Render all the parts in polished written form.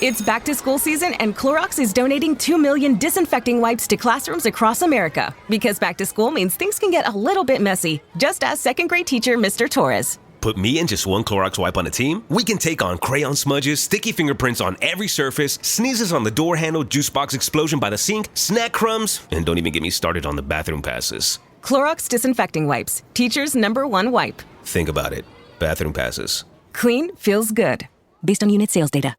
It's back to school season, and Clorox is donating 2 million disinfecting wipes to classrooms across America. Because back to school means things can get a little bit messy. Just ask second grade teacher Mr. Torres. Put me and just one Clorox wipe on a team, we can take on crayon smudges, sticky fingerprints on every surface, sneezes on the door handle, juice box explosion by the sink, snack crumbs, and don't even get me started on the bathroom passes. Clorox disinfecting wipes, teacher's #1 wipe. Think about it. Bathroom passes. Clean feels good. Based on unit sales data.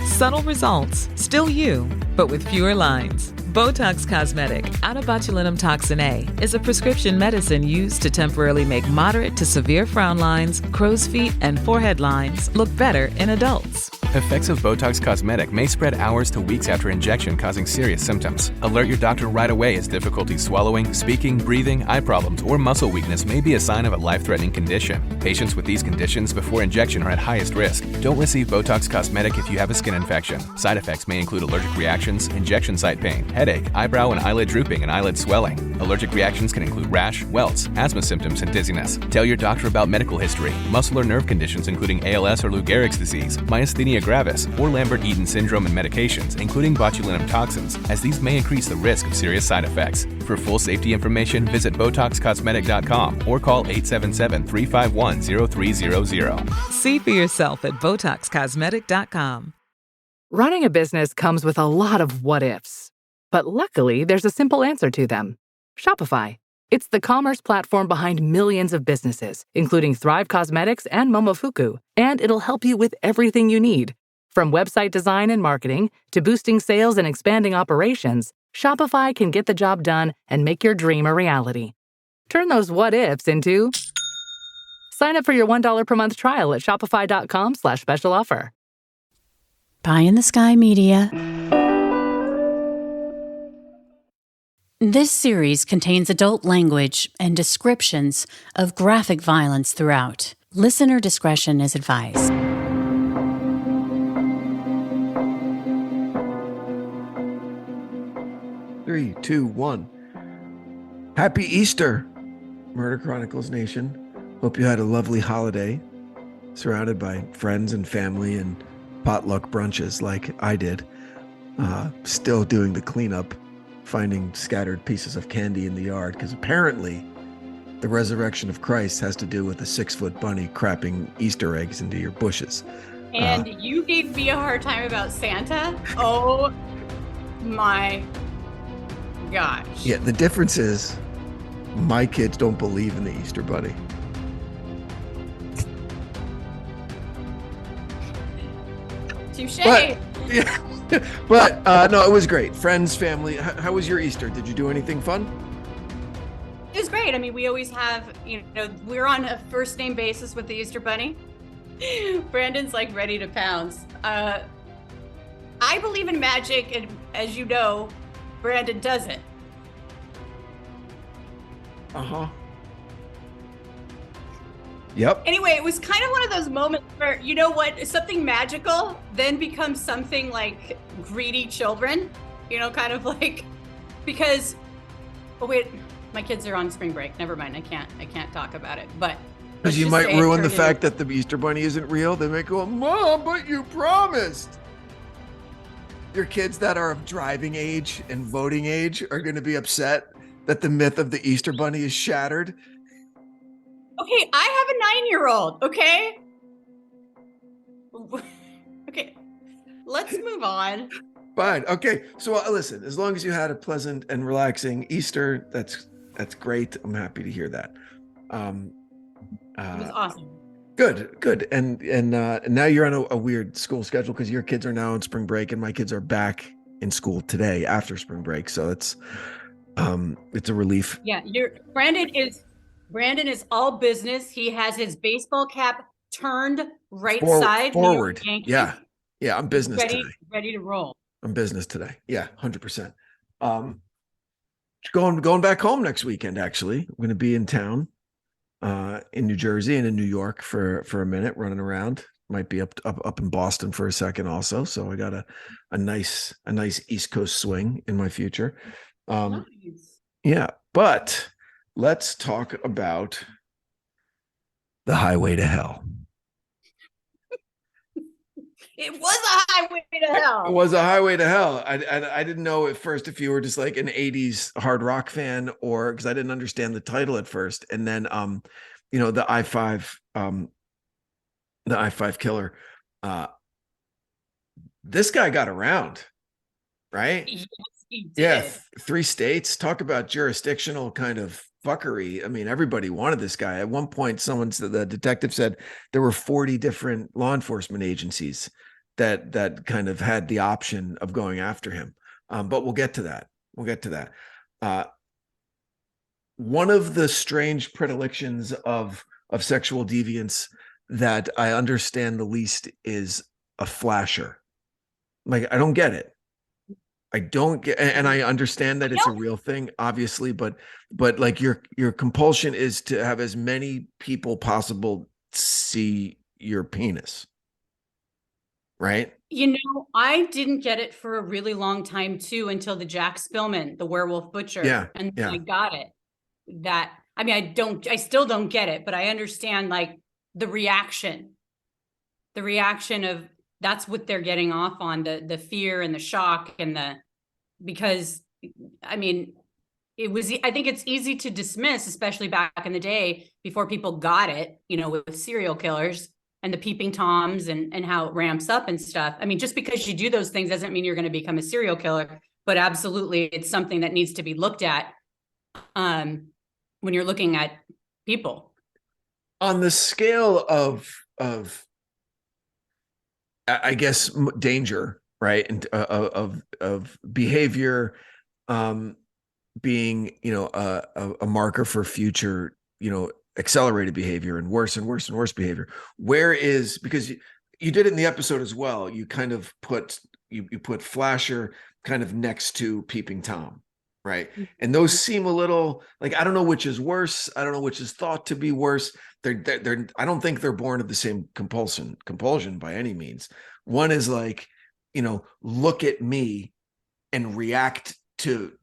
Subtle results, still you, but with fewer lines. Botox Cosmetic, out of botulinum toxin A, is a prescription medicine used to temporarily make moderate to severe frown lines, crow's feet, and forehead lines look better in adults. Effects of Botox Cosmetic may spread hours to weeks after injection, causing serious symptoms. Alert your doctor right away as difficulty swallowing, speaking, breathing, eye problems, or muscle weakness may be a sign of a life-threatening condition. Patients with these conditions before injection are at highest risk. Don't receive Botox Cosmetic if you have a skin infection. Side effects may include allergic reactions, injection site pain, headache, eyebrow and eyelid drooping, and eyelid swelling. Allergic reactions can include rash, welts, asthma symptoms, and dizziness. Tell your doctor about medical history, muscle or nerve conditions including ALS or Lou Gehrig's disease, myasthenia gravis, or Lambert-Eaton syndrome and medications, including botulinum toxins, as these may increase the risk of serious side effects. For full safety information, visit BotoxCosmetic.com or call 877-351-0300. See for yourself at BotoxCosmetic.com. Running a business comes with a lot of what-ifs. But luckily, there's a simple answer to them. Shopify. It's the commerce platform behind millions of businesses, including Thrive Cosmetics and Momofuku, and it'll help you with everything you need. From website design and marketing to boosting sales and expanding operations, Shopify can get the job done and make your dream a reality. Turn those what-ifs into... Sign up for your $1 per month trial at shopify.com/special offer. Pie in the Sky Media. This series contains adult language and descriptions of graphic violence throughout. Listener discretion is advised. Three, two, one. Happy Easter, Murder Chronicles Nation. Hope you had a lovely holiday, surrounded by friends and family and potluck brunches like I did. Still doing the cleanup, finding scattered pieces of candy in the yard, because apparently the resurrection of Christ has to do with a 6-foot bunny crapping Easter eggs into your bushes. And you gave me a hard time about Santa? Oh my gosh. Yeah, the difference is my kids don't believe in the Easter bunny. Touche. But no, it was great. Friends, family. How was your Easter? Did you do anything fun? It was great. I mean, we always have, we're on a first name basis with the Easter Bunny. Brandon's like ready to pounce. I believe in magic, and as you know, Brandon doesn't. Uh-huh. Yep. Anyway, it was kind of one of those moments where, you know what, something magical then becomes something like greedy children, kind of like, because, oh wait, my kids are on spring break. Never mind, I can't talk about it, but. Because you might ruin the fact that the Easter Bunny isn't real. They might go, Mom, but you promised. Your kids that are of driving age and voting age are going to be upset that the myth of the Easter Bunny is shattered. Okay, I have a 9-year-old, okay? Okay, let's move on. Fine, okay. So listen, as long as you had a pleasant and relaxing Easter, that's great. I'm happy to hear that. It was awesome. Good. And now you're on a weird school schedule because your kids are now on spring break and my kids are back in school today after spring break. So it's a relief. Yeah, Brandon is all business. He has his baseball cap turned side forward. Yeah, I'm business today. Ready to roll. I'm business today. Yeah, 100%. Going back home next weekend. Actually, I'm going to be in town, in New Jersey and in New York for a minute, running around. Might be up in Boston for a second also. So I got a nice East Coast swing in my future. Nice. Yeah, but. Let's talk about the highway to hell. It was a highway to hell. It was a highway to hell. I didn't know at first if you were just like an 80s hard rock fan, or because I didn't understand the title at first. And then the I-5 killer. This guy got around, right? Yes, he did. Yeah, 3 states. Talk about jurisdictional kind of fuckery. I mean, everybody wanted this guy. At one point, the detective said there were 40 different law enforcement agencies that kind of had the option of going after him. But we'll get to that. One of the strange predilections of sexual deviance that I understand the least is a flasher. Like, I don't get it. I don't get, and I understand that it's a real thing, obviously, but like your compulsion is to have as many people possible see your penis, right? I didn't get it for a really long time too, until the Jack Spillman, the werewolf butcher. Yeah, and yeah. I got it. I still don't get it, but I understand like the reaction of that's what they're getting off on, the fear and the shock because I mean, I think it's easy to dismiss, especially back in the day before people got it, with serial killers and the peeping Toms and how it ramps up and stuff. I mean, just because you do those things doesn't mean you're going to become a serial killer, but absolutely it's something that needs to be looked at when you're looking at people. On the scale of I guess danger, right? And of behavior being, a marker for future, accelerated behavior and worse behavior. Because you did it in the episode as well. You kind of put flasher kind of next to peeping Tom, right? And those seem a little like, I don't know which is worse. I don't know which is thought to be worse. They're I don't think they're born of the same compulsion by any means. One is like, look at me and react to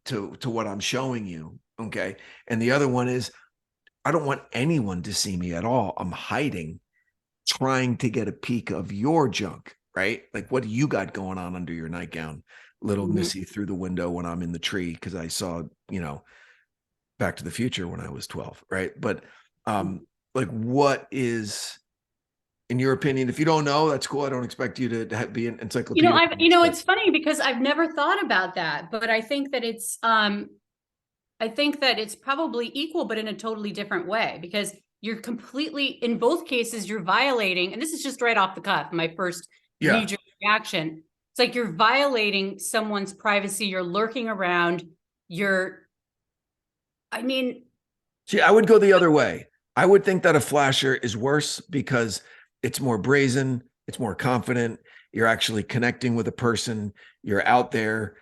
what I'm showing you. Okay. And the other one is, I don't want anyone to see me at all. I'm hiding, trying to get a peek of your junk, right? Like, what do you got going on under your nightgown, little Missy, through the window when I'm in the tree? Because I saw, Back to the Future when I was 12, right? But like, what is, in your opinion, if you don't know, that's cool. I don't expect you to be an encyclopedia. It's funny because I've never thought about that, but I think that it's probably equal, but in a totally different way, because you're completely, in both cases, you're violating, and this is just right off the cuff, my first knee-jerk reaction. It's like you're violating someone's privacy. You're lurking around. See, I would go the other way. I would think that a flasher is worse because it's more brazen, it's more confident. You're actually connecting with a person. You're out there.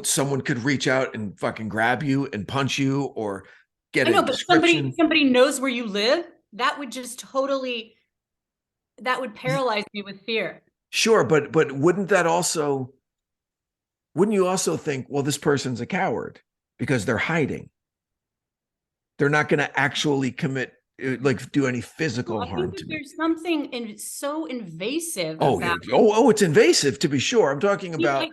Someone could reach out and fucking grab you and punch you or get a description. But somebody knows where you live. That would just that would paralyze me with fear. Sure, but wouldn't you also think, well, this person's a coward because they're hiding. They're not going to actually do any physical harm to me. There's something so invasive. It's invasive, to be sure. I'm talking about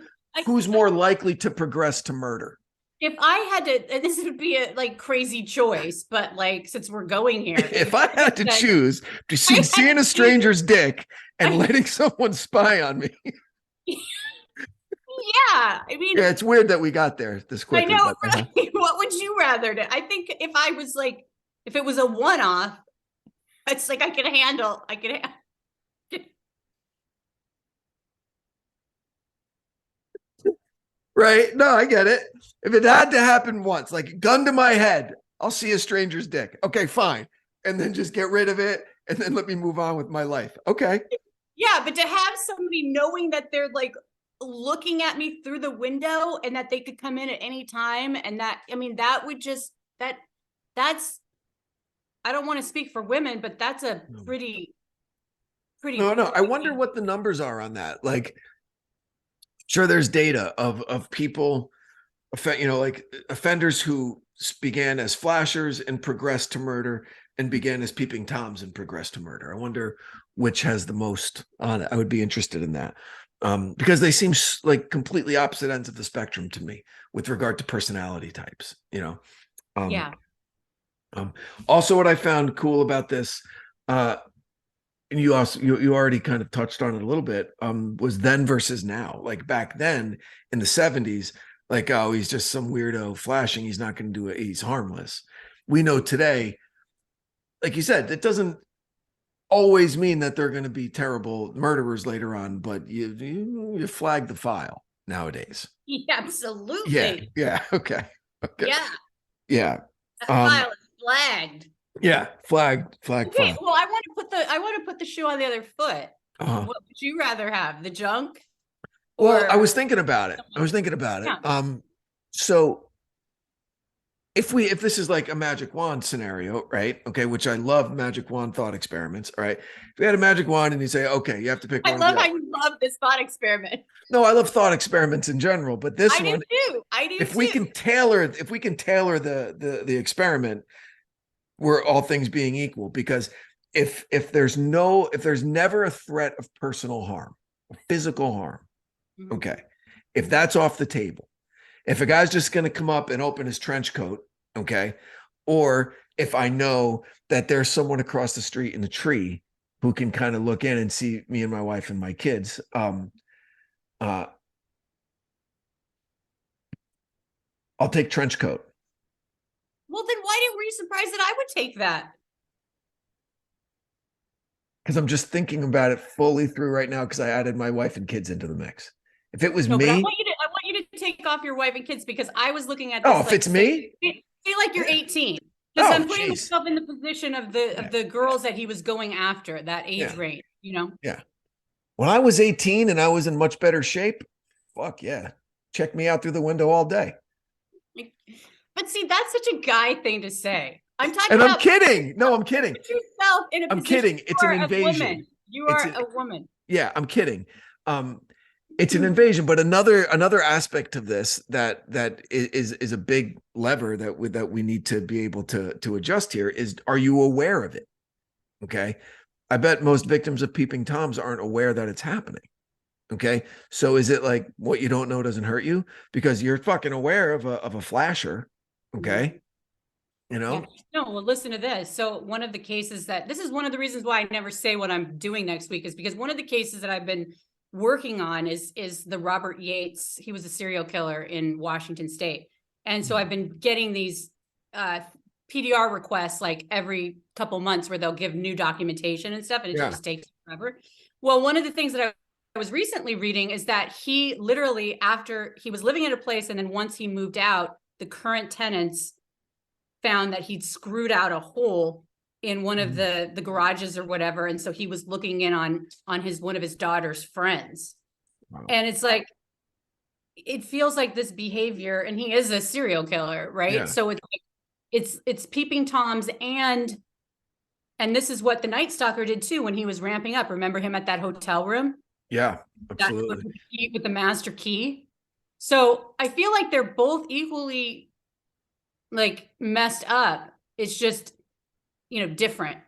who's more likely to progress to murder. If I had to, and this would be a crazy choice, but since we're going here, if I had to choose between seeing a stranger's dick and letting someone spy on me. Yeah, it's weird that we got there this quickly. I know. Right? What would you rather do? I think if I was if it was a one-off, it's like I could handle. Right? No, I get it. If it had to happen once, like gun to my head, I'll see a stranger's dick. Okay, fine. And then just get rid of it and then let me move on with my life. Okay. Yeah, but to have somebody knowing that they're looking at me through the window and that they could come in at any time, and that would just that's I don't want to speak for women, but that's a pretty No, I wonder what the numbers are on that. Sure, there's data of people, offenders who began as flashers and progressed to murder, and began as peeping Toms and progressed to murder. I wonder which has the most on it. I would be interested in that. Because they seem like completely opposite ends of the spectrum to me with regard to personality types, you know? Yeah. Also what I found cool about this, and you already kind of touched on it a little bit, was then versus now. Like back then in the 70s, like, oh, he's just some weirdo flashing. He's not going to do it. He's harmless. We know today, like you said, it doesn't always mean that they're going to be terrible murderers later on, but you flag the file nowadays. Yeah, absolutely. Yeah. Okay. Yeah. File is flagged. Yeah. Flag. Okay. Well, I want to put the shoe on the other foot. Uh-huh. What would you rather have? The junk? Well, I was thinking about it. Yeah. So if this is like a magic wand scenario, right? Okay, which I love magic wand thought experiments. All right. If you had a magic wand and you say, okay, you have to pick one. I love how you love this thought experiment. No, I love thought experiments in general, but this I one, do too. if we can tailor the experiment, we're all things being equal, because if there's never a threat of personal harm, physical harm, okay, if that's off the table, if a guy's just going to come up and open his trench coat, okay, or if I know that there's someone across the street in a tree who can kind of look in and see me and my wife and my kids, I'll take trench coat. Well, then were you surprised that I would take that? Because I'm just thinking about it fully through right now, because I added my wife and kids into the mix. If it was me, but I want you to take off your wife and kids, because I was looking at this. Oh, if it's me, feel like you're 18. Because I'm putting myself in the position of the girls that he was going after, that age range, you know? Yeah. When I was 18 and I was in much better shape, fuck yeah. Check me out through the window all day. But see, that's such a guy thing to say. I'm talking and about. I'm kidding. No, I'm kidding. Put yourself in a I'm position. kidding. It's an invasion. You are a woman. Yeah, I'm kidding. It's an invasion, but another aspect of this that is a big lever that we need to be able to adjust here is, are you aware of it? Okay. I bet most victims of peeping toms aren't aware that it's happening. Okay. So is it like, what you don't know doesn't hurt you? Because you're fucking aware of a flasher. Okay. You know? Yeah. No, well, listen to this. So one of the cases this is one of the reasons why I never say what I'm doing next week, is because one of the cases that I've been working on is the Robert Yates. He was a serial killer in Washington State. And so I've been getting these PDR requests like every couple months, where they'll give new documentation and stuff, and it just takes forever. Well, one of the things that I was recently reading is that he literally, after he was living at a place, and then once he moved out, the current tenants found that he'd screwed out a hole in one of the garages or whatever. And so he was looking in on one of his daughter's friends. Wow. And it's like, it feels like this behavior, and he is a serial killer, right? Yeah. So it's peeping toms, and this is what the Night Stalker did too when he was ramping up. Remember him at that hotel room? Yeah, absolutely. With the master key. So I feel like they're both equally like messed up. It's just, different.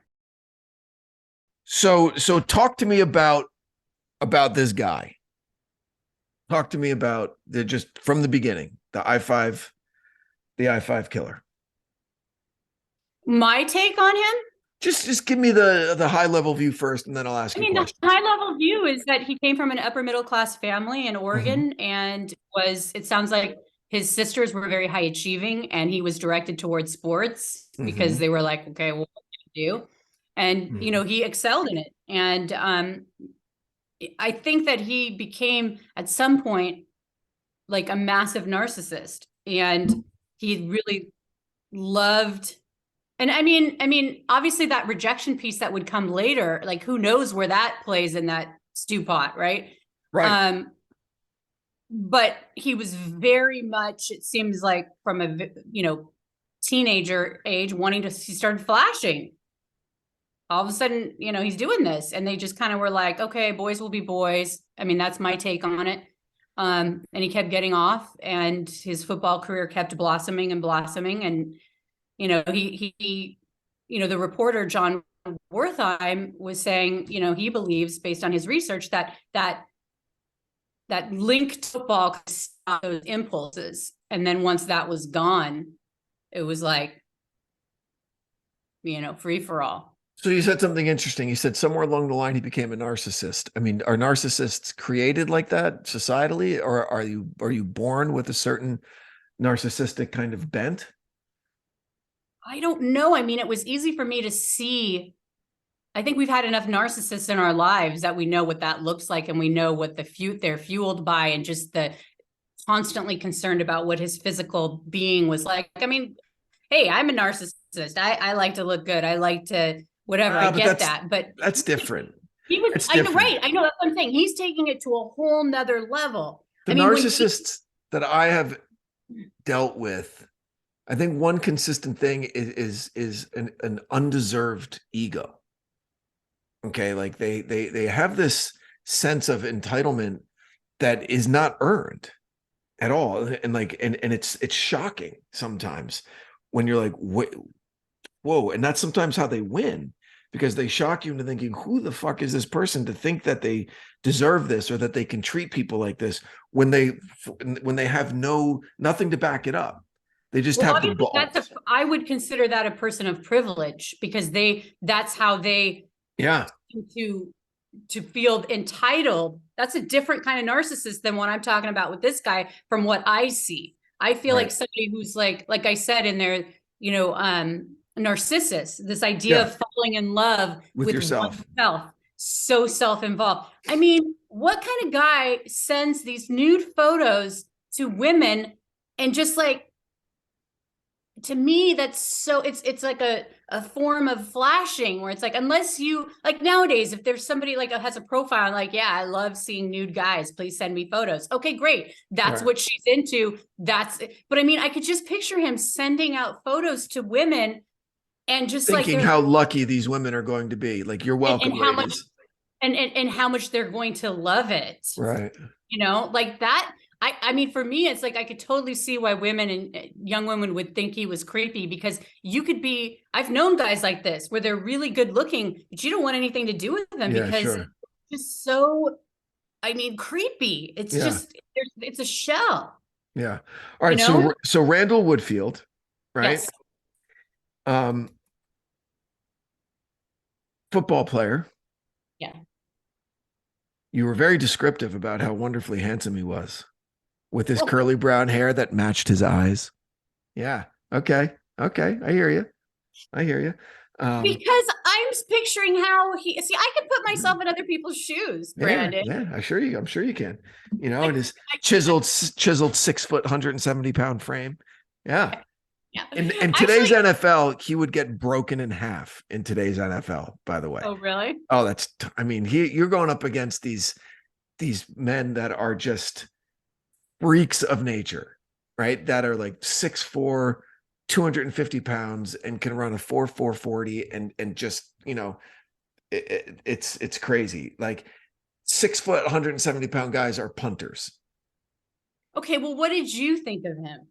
So talk to me about this guy. Talk to me about just from the beginning, the I-5 killer. My take on him? Just give me the high level view first, and then I'll ask you questions. The high level view is that he came from an upper middle class family in Oregon, and it sounds like his sisters were very high achieving, and he was directed towards sports because they were like, okay, well, what can I do? And, he excelled in it. And I think that he became at some point like a massive narcissist, and he really loved. And I mean, obviously that rejection piece that would come later, like who knows where that plays in that stew pot, right? Right. But he was very much, it seems like from a, teenager age, he started flashing. All of a sudden, he's doing this, and they just kind of were like, okay, boys will be boys. I mean, that's my take on it. And he kept getting off, and his football career kept blossoming and blossoming. And, he the reporter, John Wertheim was saying, he believes, based on his research, that linked football could stop those impulses. And then once that was gone, it was like, free for all. So you said something interesting. You said somewhere along the line he became a narcissist. I mean, are narcissists created like that societally, or are you born with a certain narcissistic kind of bent? I don't know. I mean, it was easy for me to see. I think we've had enough narcissists in our lives that we know what that looks like, and we know what they're fueled by, and just the constantly concerned about what his physical being was like. I mean, hey, I'm a narcissist. I like to look good. I like to whatever. I get that, but that's different. He was. I know, right? I know, that's what I'm saying. He's taking it to a whole nother level. The narcissists that I have dealt with, I think one consistent thing is an undeserved ego. Okay, like they have this sense of entitlement that is not earned at all, and it's shocking sometimes when you're like, whoa, and that's sometimes how they win, because they shock you into thinking, who the fuck is this person to think that they deserve this, or that they can treat people like this when they have nothing to back it up. They just have the balls. I would consider that a person of privilege, because that's how they to feel entitled. That's a different kind of narcissist than what I'm talking about with this guy. From what I see, I feel like somebody who's like I said in there, narcissist, this idea of falling in love with yourself, so self-involved. I mean, what kind of guy sends these nude photos to women? And just like, to me, that's so, it's like a form of flashing, where it's like, unless you, like nowadays, if there's somebody like has a profile and like, yeah, I love seeing nude guys, please send me photos. Okay, great. That's what she's into. But I mean, I could just picture him sending out photos to women and just thinking how lucky these women are going to be. Like, you're welcome, and how much, and how much they're going to love it. Right. Like that. I mean, for me, it's like, I could totally see why women and young women would think he was creepy, because I've known guys like this where they're really good looking, but you don't want anything to do with them because it's just so, I mean, creepy. It's just, it's a shell. Yeah. All right. So Randall Woodfield, right? Yes. Football player. Yeah. You were very descriptive about how wonderfully handsome he was, with his curly brown hair that matched his eyes. Yeah. Okay. I hear you. Because I'm picturing how I can put myself in other people's shoes, Brandon. Yeah, I'm sure you can. In his chiseled 6 foot, 170 pound frame. Yeah. Yeah. In today's NFL, he would get broken in half in today's NFL, by the way. Oh, really? Oh, you're going up against these men that are just freaks of nature, right? That are like 6'4", 250 pounds and can run a 4.4 40 and just, it's crazy. Like 6 foot, 170 pound guys are punters. Okay. Well, what did you think of him?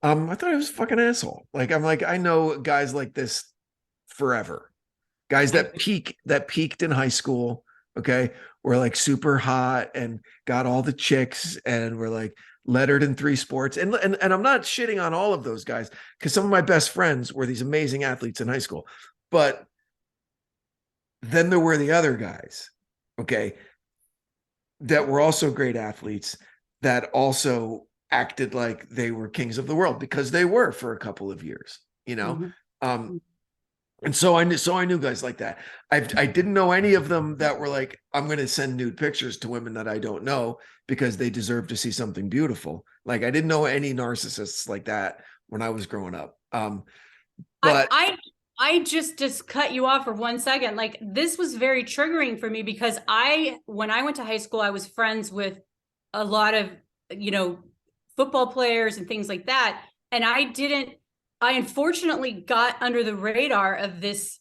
I thought he was a fucking asshole. I know guys like this forever. Guys that peaked in high school, okay, were like super hot and got all the chicks and were like lettered in 3 sports. And I'm not shitting on all of those guys, because some of my best friends were these amazing athletes in high school. But then there were the other guys, okay, that were also great athletes that also acted like they were kings of the world, because they were for a couple of years, Mm-hmm. And so I knew guys like that. I didn't know any of them that were like, I'm going to send nude pictures to women that I don't know because they deserve to see something beautiful. Like, I didn't know any narcissists like that when I was growing up. But I just cut you off for 1 second. Like, this was very triggering for me, because when I went to high school, I was friends with a lot of, football players and things like that. And I unfortunately got under the radar of this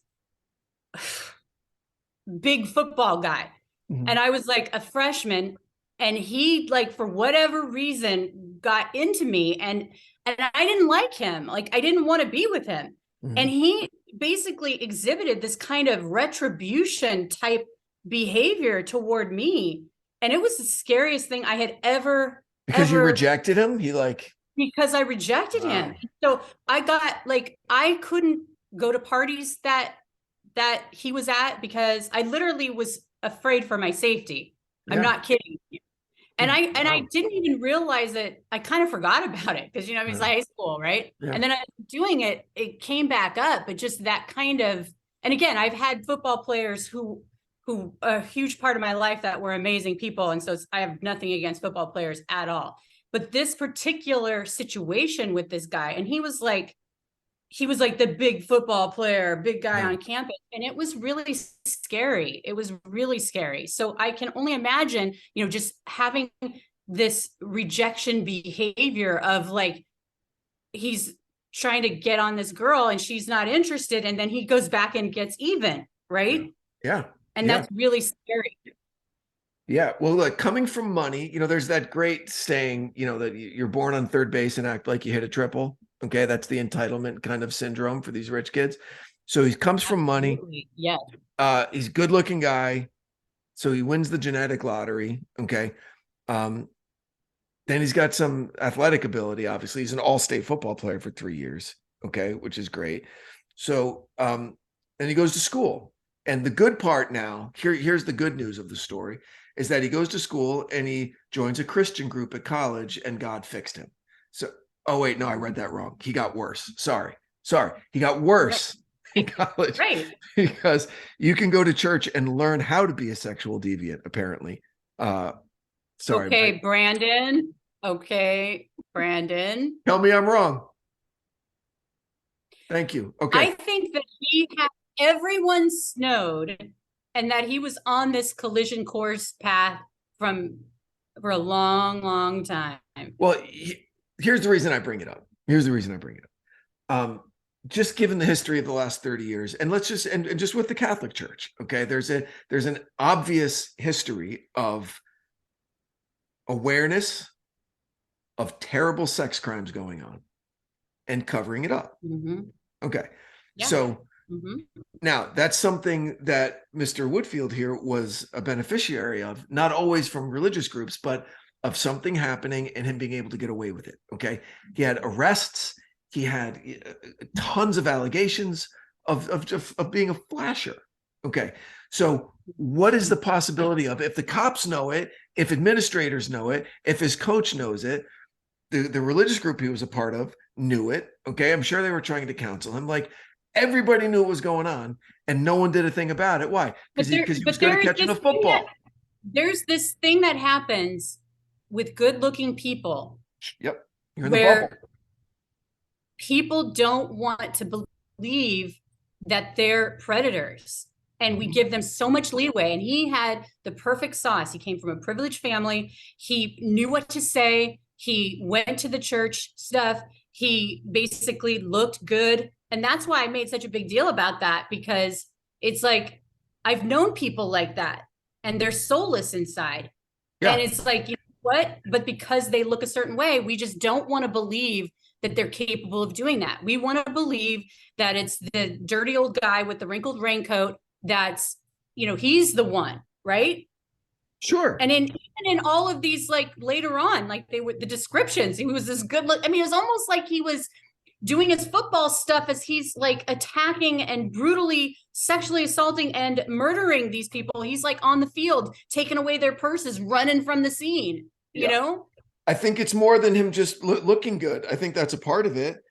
big football guy. Mm-hmm. And I was like a freshman, and he, like, for whatever reason, got into me, and I didn't like him. Like, I didn't want to be with him. Mm-hmm. And he basically exhibited this kind of retribution type behavior toward me. And it was the scariest thing I had ever, Because you rejected him? Because I rejected him. So I got I couldn't go to parties that he was at because I literally was afraid for my safety. Yeah. I'm not kidding you. And I didn't even realize it. I kind of forgot about it because, it was high school, right? Yeah. And then doing it, it came back up, but just that kind of, and again, I've had football players who a huge part of my life that were amazing people. And so I have nothing against football players at all. But this particular situation with this guy, and he was like the big football player, big guy on campus. And it was really scary. It was really scary. So I can only imagine, just having this rejection behavior of he's trying to get on this girl and she's not interested. And then he goes back and gets even, right? Yeah. And that's really scary. Yeah. Well, coming from money, there's that great saying, that you're born on third base and act like you hit a triple. Okay. That's the entitlement kind of syndrome for these rich kids. So he comes from money. Yeah. He's a good looking guy. So he wins the genetic lottery. Okay. Then he's got some athletic ability. Obviously he's an all-state football player for 3 years. Okay. Which is great. So, and he goes to school. And the good part now, here's the good news of the story, is that he goes to school and he joins a Christian group at college and God fixed him. So, oh wait, no, I read that wrong. He got worse. Sorry. He got worse in college. Right. Because you can go to church and learn how to be a sexual deviant, apparently. Sorry. Okay, Branden. Okay, Branden. Tell me I'm wrong. Thank you. Okay. I think that he had everyone snowed and that he was on this collision course path for a long, long time. Well, here's the reason I bring it up. Just given the history of the last 30 years, and let's just, and just with the Catholic Church, okay, there's an obvious history of awareness of terrible sex crimes going on and covering it up. Mm-hmm. Okay. Yeah. So now that's something that Mr. Woodfield here was a beneficiary of, not always from religious groups, but of something happening and him being able to get away with it. Okay. He had arrests. He had tons of allegations of being a flasher. Okay. So what is the possibility of, if the cops know it, if administrators know it, if his coach knows it, the religious group he was a part of knew it. Okay. I'm sure they were trying to counsel him. Everybody knew what was going on and no one did a thing about it. Why? Because he was good at catching a football. There's this thing that happens with good looking people. Yep. You're in the bubble. People don't want to believe that they're predators. And we give them so much leeway. And he had the perfect sauce. He came from a privileged family. He knew what to say. He went to the church stuff. He basically looked good. And that's why I made such a big deal about that, because it's I've known people like that and they're soulless inside. Yeah. And it's you know what? But because they look a certain way, we just don't want to believe that they're capable of doing that. We want to believe that it's the dirty old guy with the wrinkled raincoat that's, he's the one, right? Sure. And even in all of these, later on, they were the descriptions, he was this good look. I mean, it was almost like he was doing his football stuff as he's attacking and brutally sexually assaulting and murdering these people. He's on the field, taking away their purses, running from the scene, you know? I think it's more than him just looking good. I think that's a part of it.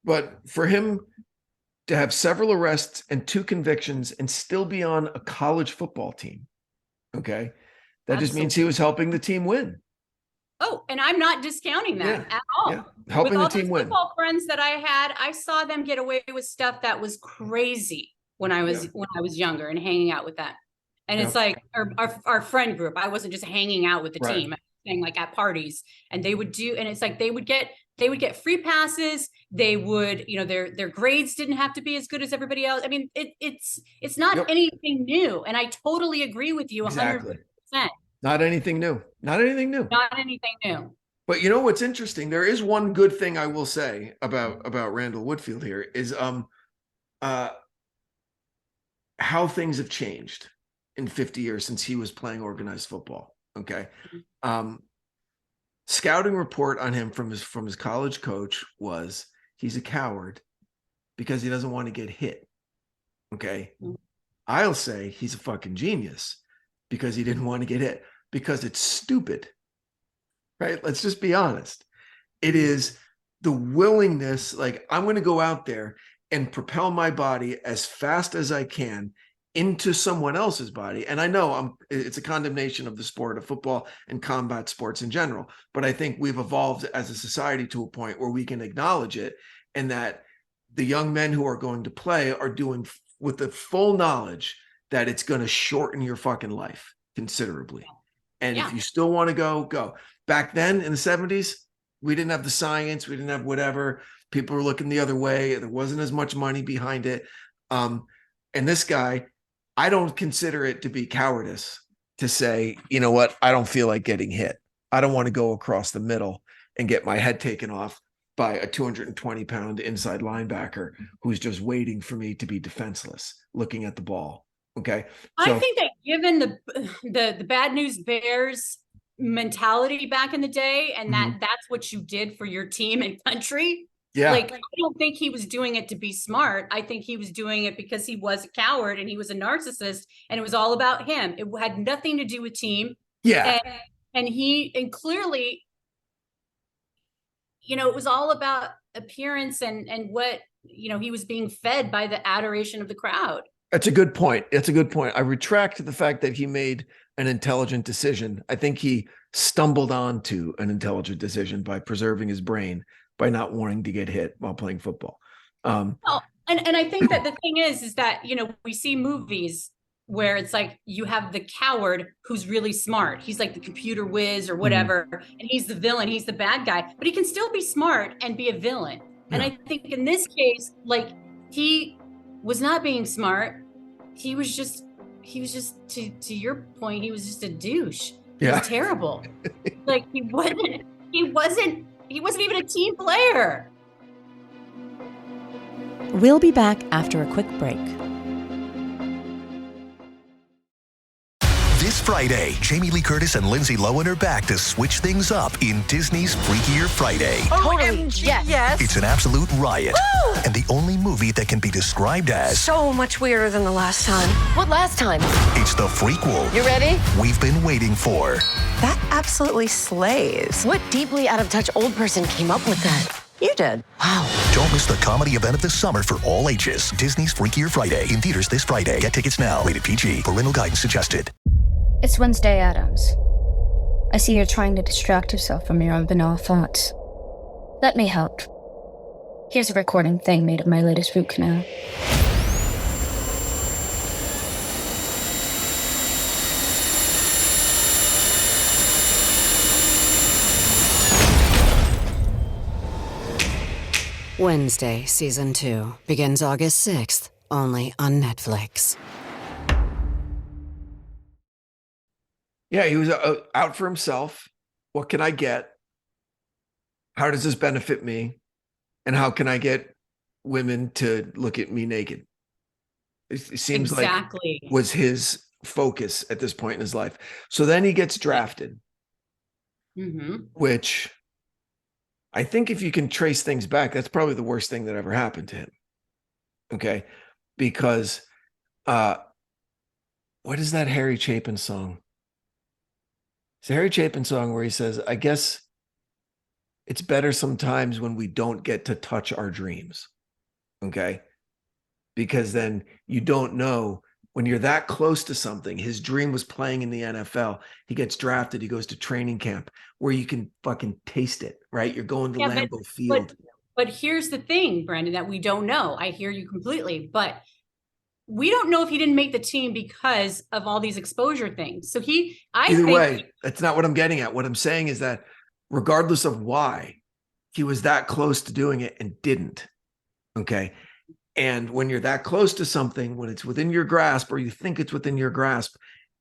But for him to have several arrests and 2 convictions and still be on a college football team, okay, that just means he was helping the team win. Oh, and I'm not discounting that at all. Yeah. Helping the team win. Football friends that I had, I saw them get away with stuff that was crazy when I was younger and hanging out with them. And it's our friend group. I wasn't just hanging out with the team. I was saying at parties, and they would do, and it's they would get free passes. They would, their grades didn't have to be as good as everybody else. I mean, it's not anything new. And I totally agree with you 100%. Not anything new. Not anything new. But you know what's interesting? There is one good thing I will say about Randall Woodfield here is how things have changed in 50 years since he was playing organized football. Okay. Scouting report on him from his college coach was he's a coward because he doesn't want to get hit. Okay. I'll say he's a fucking genius because he didn't want to get hit, because it's stupid, right? Let's just be honest. It is the willingness, like, I'm going to go out there and propel my body as fast as I can into someone else's body. And I know it's a condemnation of the sport of football and combat sports in general, but I think we've evolved as a society to a point where we can acknowledge it, and that the young men who are going to play are doing with the full knowledge that it's going to shorten your fucking life considerably. And if you still want to go. Back then in the 70s, we didn't have the science, we didn't have whatever. People were looking the other way. There wasn't as much money behind it. And this guy, I don't consider it to be cowardice to say, you know what, I don't feel like getting hit. I don't want to go across the middle and get my head taken off by a 220-pound inside linebacker who's just waiting for me to be defenseless, looking at the ball. Okay. So, I think that given the Bad News Bears mentality back in the day, and that's what you did for your team and country. Yeah. Like, I don't think he was doing it to be smart. I think he was doing it because he was a coward and he was a narcissist, and it was all about him. It had nothing to do with team. Yeah. And clearly, it was all about appearance and what, he was being fed by the adoration of the crowd. That's a good point. I retract the fact that he made an intelligent decision. I think he stumbled onto an intelligent decision by preserving his brain, by not wanting to get hit while playing football. And I think that the thing is that, we see movies where it's like you have the coward who's really smart. He's like the computer whiz or whatever, and he's the villain, he's the bad guy, but he can still be smart and be a villain. And I think in this case, like, he was not being smart. He was just to your point, he was just a douche. He was terrible. Like, he wasn't even a team player. We'll be back after a quick break. This Friday, Jamie Lee Curtis and Lindsay Lohan are back to switch things up in Disney's Freakier Friday. OMG, yes. It's an absolute riot. Woo! And the only movie that can be described as so much weirder than the last time. What last time? It's the frequel. You ready? We've been waiting for. That absolutely slays. What deeply out of touch old person came up with that? You did. Wow. Don't miss the comedy event of the summer for all ages. Disney's Freakier Friday, in theaters this Friday. Get tickets now. Rated PG. Parental guidance suggested. It's Wednesday Addams. I see you're trying to distract yourself from your own banal thoughts. Let me help. Here's a recording thing made of my latest root canal. Wednesday, Season 2, begins August 6th, only on Netflix. Yeah, he was out for himself. What can I get? How does this benefit me? And how can I get women to look at me naked? It seems like was his focus at this point in his life. So then he gets drafted, which I think if you can trace things back, that's probably the worst thing that ever happened to him. Okay. Because what is that Harry Chapin song? It's a Harry Chapin song where he says, I guess it's better sometimes when we don't get to touch our dreams. Okay. Because then you don't know when you're that close to something. His dream was playing in the NFL. He gets drafted. He goes to training camp where you can fucking taste it, right? You're going to Lambeau Field. But here's the thing, Brandon, that we don't know. I hear you completely, but we don't know if he didn't make the team because of all these exposure things. So either way, that's not what I'm getting at. What I'm saying is that regardless of why, he was that close to doing it and didn't. Okay. And when you're that close to something, when it's within your grasp, or you think it's within your grasp,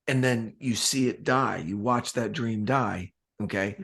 and then you see it die, you watch that dream die. Okay.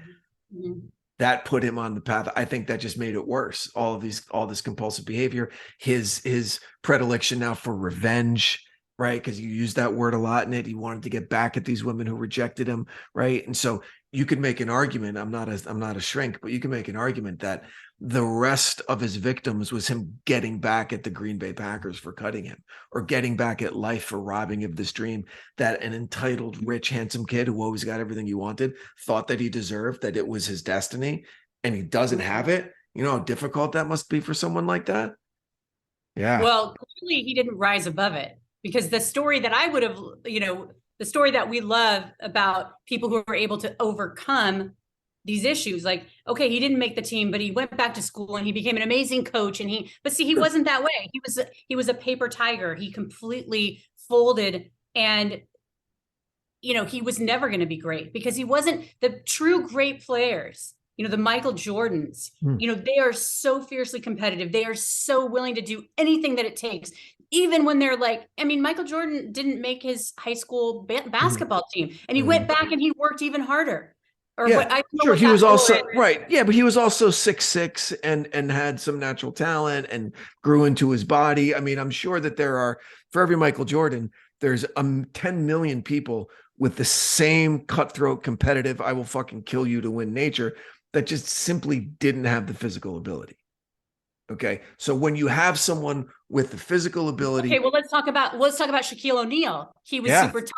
That put him on the path. I think that just made it worse. All this compulsive behavior, his predilection now for revenge, right? Because you used that word a lot in it. He wanted to get back at these women who rejected him, right? And so you could make an argument. I'm not a shrink, but you can make an argument that the rest of his victims was him getting back at the Green Bay Packers for cutting him, or getting back at life for robbing him of this dream that an entitled, rich, handsome kid who always got everything he wanted thought that he deserved, that it was his destiny, and he doesn't have it. You know how difficult that must be for someone like that? Yeah. Well, clearly he didn't rise above it, because the story that I would have, the story that we love about people who are able to overcome these issues, like, okay, he didn't make the team, but he went back to school and he became an amazing coach. And he wasn't that way. He was a paper tiger. He completely folded, and he was never going to be great, because he wasn't the true great players. The Michael Jordans, they are so fiercely competitive. They are so willing to do anything that it takes, even when they're like, Michael Jordan didn't make his high school basketball team, and he went back and he worked even harder. Sure. He was also right. Yeah, but he was also 6'6" and had some natural talent and grew into his body. I'm sure that there are, for every Michael Jordan, there's 10 million people with the same cutthroat, competitive, I will fucking kill you to win nature that just simply didn't have the physical ability. Okay. So when you have someone with the physical ability. Okay, well, let's talk about Shaquille O'Neal. He was super tall.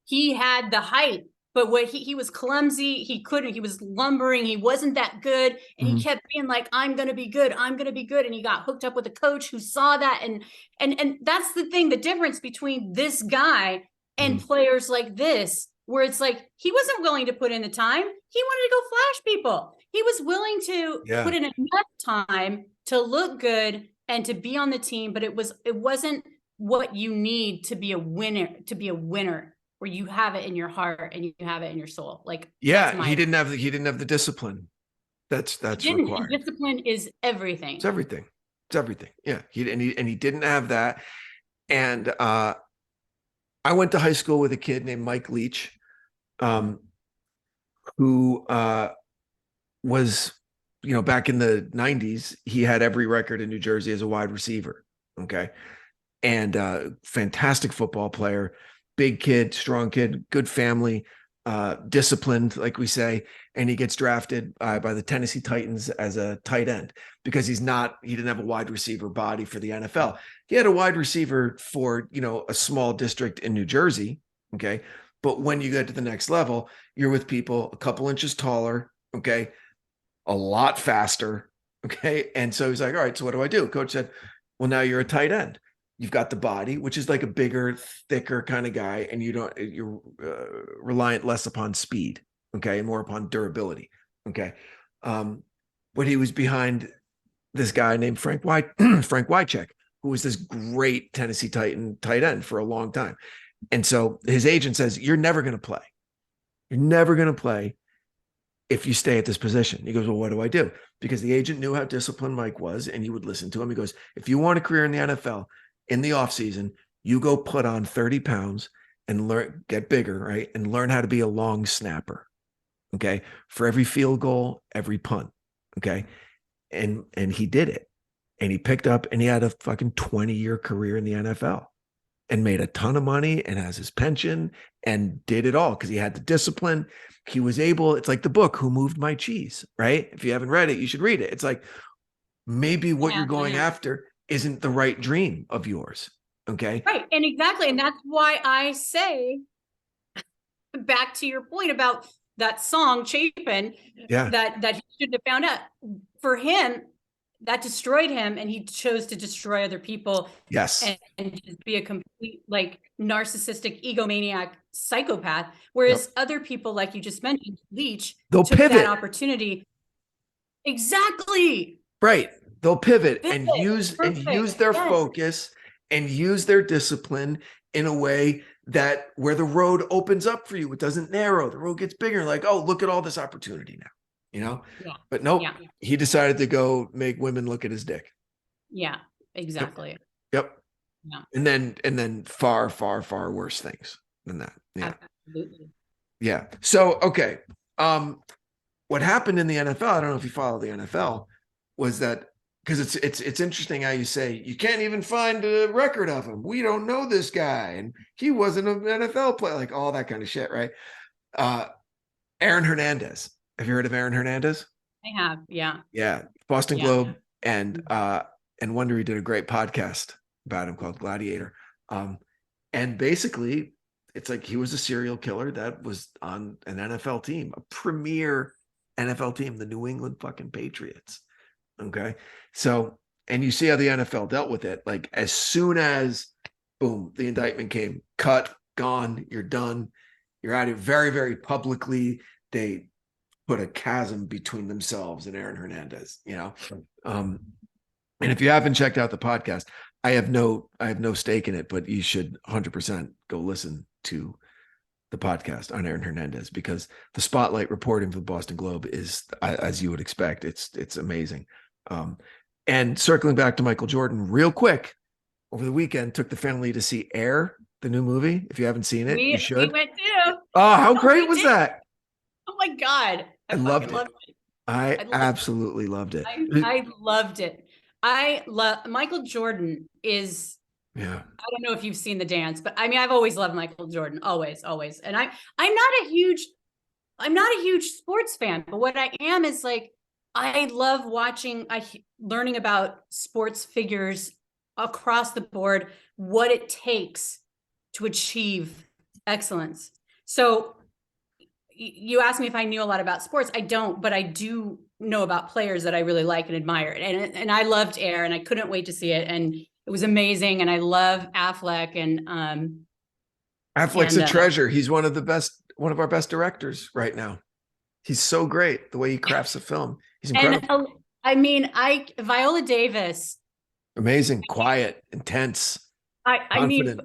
He had the height, but he was clumsy. He was lumbering. He wasn't that good. And he kept being like, I'm going to be good. I'm going to be good. And he got hooked up with a coach who saw that. And that's the thing, the difference between this guy and players like this, where it's like, he wasn't willing to put in the time. He wanted to go flash people. He was willing to put in enough time to look good and to be on the team, but it wasn't what you need to be a winner, where you have it in your heart and you have it in your soul. Like, he didn't have the discipline. That's required. Discipline is everything. It's everything. Yeah. He didn't have that. And I went to high school with a kid named Mike Leach, who was, back in the 90s, he had every record in New Jersey as a wide receiver. Okay. And fantastic football player, big kid, strong kid, good family, disciplined, like we say. And he gets drafted by the Tennessee Titans as a tight end, because he didn't have a wide receiver body for the NFL. He had a wide receiver for, a small district in New Jersey. Okay. But when you get to the next level, you're with people a couple inches taller. Okay. A lot faster. Okay. And so he's like, all right, so what do I do? Coach said, well, now you're a tight end. You've got the body, which is like a bigger, thicker kind of guy. And you're reliant less upon speed. Okay. And more upon durability. Okay. But he was behind this guy named Frank Wycheck, who was this great Tennessee Titan tight end for a long time. And so his agent says, you're never going to play. You're never going to play if you stay at this position. He goes, well, what do I do? Because the agent knew how disciplined Mike was, and he would listen to him. He goes, if you want a career in the NFL, in the offseason, you go put on 30 pounds and get bigger, right? And learn how to be a long snapper. Okay. For every field goal, every punt. Okay. And he did it. And he picked up, and he had a fucking 20-year career in the NFL. And made a ton of money and has his pension and did it all because he had the discipline. He was able, it's like the book, Who Moved My Cheese, right? If you haven't read it, you should read it. It's like, maybe what you're going after isn't the right dream of yours. Okay. Right. And exactly. And that's why I say, back to your point about that song, Chapin, that he shouldn't have found out. For him, that destroyed him, and he chose to destroy other people. Yes. And just be a complete, narcissistic, egomaniac psychopath. Whereas other people, like you just mentioned, Leach, they'll took pivot that opportunity. Exactly. Right. They'll pivot and use their focus and use their discipline in a way that where the road opens up for you, it doesn't narrow. The road gets bigger. Like, oh, look at all this opportunity now. But nope, he decided to go make women look at his dick. Yeah, exactly. Yep. Yeah. And then far, far, far worse things than that. Yeah. Absolutely. Yeah. So, okay. What happened in the NFL, I don't know if you follow the NFL, was that because it's interesting how you say you can't even find a record of him. We don't know this guy, and he wasn't an NFL player, like all that kind of shit, right? Aaron Hernandez. Have you heard of Aaron Hernandez? I have, yeah. Yeah, Boston Globe and Wondery did a great podcast about him called Gladiator. And basically, it's like he was a serial killer that was on an NFL team, a premier NFL team, the New England fucking Patriots. Okay. So, and you see how the NFL dealt with it. Like as soon as, boom, the indictment came, cut, gone, you're done. You're out of very, very publicly. They put a chasm between themselves and Aaron Hernandez, you know? And if you haven't checked out the podcast, I have no stake in it, but you should 100% go listen to the podcast on Aaron Hernandez, because the spotlight reporting for the Boston Globe is, as you would expect, it's amazing. And circling back to Michael Jordan real quick, over the weekend, took the family to see Air, the new movie. If you haven't seen it, you should. We went too. Oh, how great was that? Oh my God. I loved it. I absolutely loved it. I loved it. I love Michael Jordan is, I don't know if you've seen The Dance, but I mean, I've always loved Michael Jordan, always. And I'm not a huge sports fan, but what I am is like, I love learning about sports figures across the board, what it takes to achieve excellence. So you asked me if I knew a lot about sports. I don't, but I do know about players that I really like and admire. And I loved Air, and I couldn't wait to see it. And it was amazing. And I love Affleck, and Affleck's a treasure. He's one of our best directors right now. He's so great the way he crafts a film. He's incredible. And Viola Davis, amazing, quiet, intense. I mean,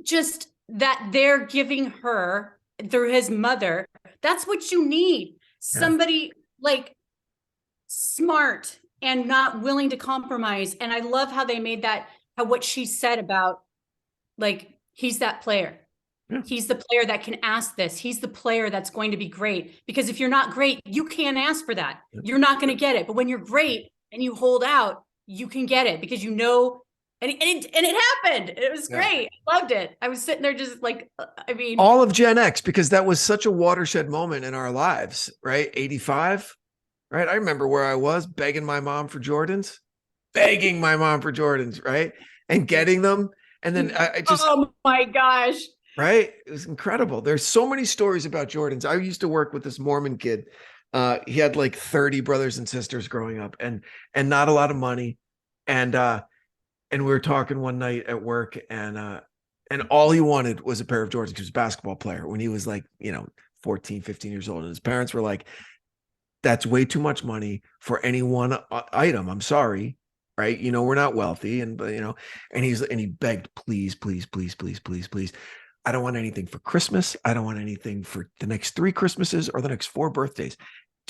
just that they're giving her through his mother. That's what you need. Somebody like smart and not willing to compromise. And I love how they made that, what she said about, like, he's that player. Yeah. He's the player that can ask this. He's the player that's going to be great. Because if you're not great, you can't ask for that. Yeah. You're not going to get it. But when you're great and you hold out, you can get it, because you know. And it happened. It was great. I loved it. I was sitting there just like, I mean, all of Gen X, because that was such a watershed moment in our lives, right? 85, right? I remember where I was begging my mom for Jordans, right? And getting them. And then I just, oh my gosh. Right? It was incredible. There's so many stories about Jordans. I used to work with this Mormon kid. He had like 30 brothers and sisters growing up, and not a lot of money. And we were talking one night at work, and all he wanted was a pair of Jordans. He was a basketball player when he was like, 14, 15 years old. And his parents were like, that's way too much money for any one item. I'm sorry. Right. We're not wealthy. And he begged, please, please, please, please, please, please. I don't want anything for Christmas. I don't want anything for the next 3 Christmases or the next 4 birthdays.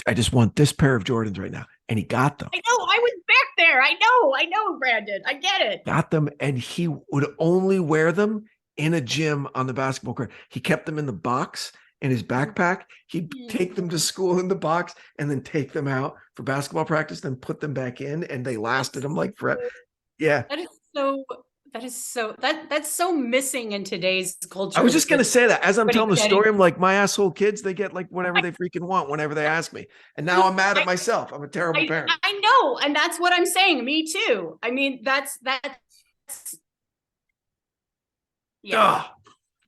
I just want this pair of Jordans right now. And he got them. I know. I was back there. I know, Brandon. I get it. Got them. And he would only wear them in a gym on the basketball court. He kept them in the box in his backpack. He'd take them to school in the box and then take them out for basketball practice, then put them back in. And they lasted him like forever. Yeah. That's so missing in today's culture. I was just going to say that as I'm telling the story, I'm like, my asshole kids, they get like whatever they freaking want whenever they ask me. And now I'm mad at myself. I'm a terrible parent. I know. And that's what I'm saying. Me too. I mean, that's yeah.